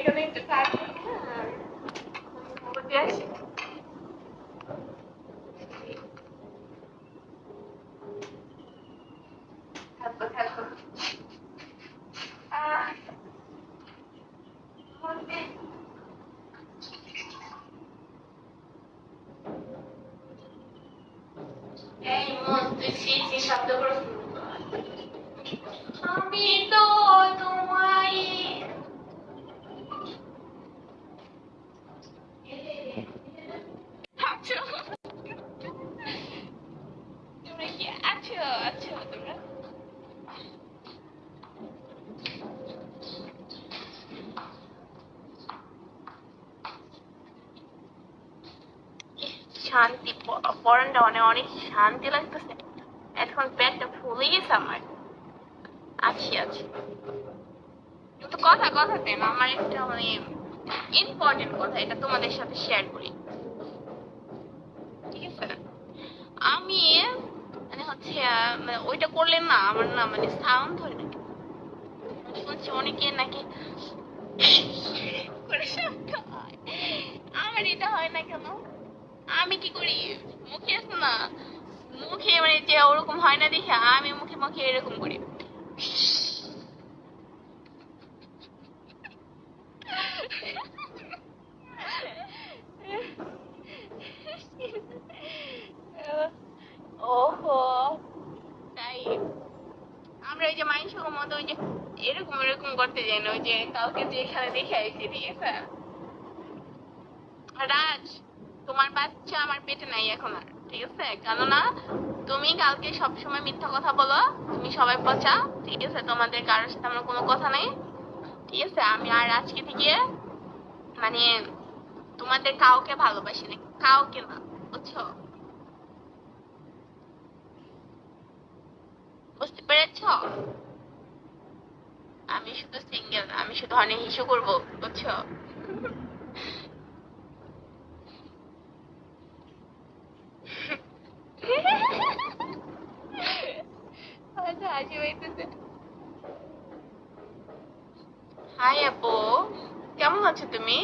এখানে একটু থাকবো, হ্যাঁ, ঘুরতে আসি। থাকবো থাকবো। মধ্যে এই মধ্যে সে শব্দ করে আমি তো তোমায় আছো, তোমরা কি আছো? আছো তোমরা? শান্তি, পরনটা মানে অনেক শান্তি লাগতেছে। এখন পেটটা ফুলে গেছে আমার। আছি আছি, কিন্তু কথা কথাতে না, আমার একটা মানে ইম্পর্টেন্ট কথা, এটা তোমাদের সাথে শেয়ার করি, ঠিক আছে? আমি মানে হচ্ছে মানে ওইটা করলে না আমার না মানে সাউন্ড ধরে নাকি, শুনছি অনেকে নাকি করে শব্দ হয়। আমার এটা হয় না কেন? আমি কি করি, মুখে আছে না, মুখে মানে যে ওরকম হয় না দেখে আমি মুখে মুখে এরকম করি। ওহো, তাই আমরা ওই যে মানুষের মতো ওই যে এরকম এরকম করতে যাই না, ওই যে কাউকে যেখানে দেখে আইছি, ঠিক আছে? রাজ, তোমার বাচ্চা আমার পেটে নাই এখন আর, ঠিক আছে? কেননা তুমি কালকে সবসময় মিথ্যা কথা বলো, তুমি সবাই পচা, ঠিক আছে? তোমাদের কারোর সাথে আমার কোনো কথা নাই, ঠিক আছে? আমি আর আজকে থেকে মানে তোমাদের কাউকে ভালোবাসি না, কাউকে না, বুঝছো? বুঝতে পেরেছ? আমি শুধু সিঙ্গেল, আমি শুধু অনেক ইস্যু করবো, বুঝছো? আচ্ছা, হাসি পাইতেছে। হাই আপু, কেমন আছো তুমি?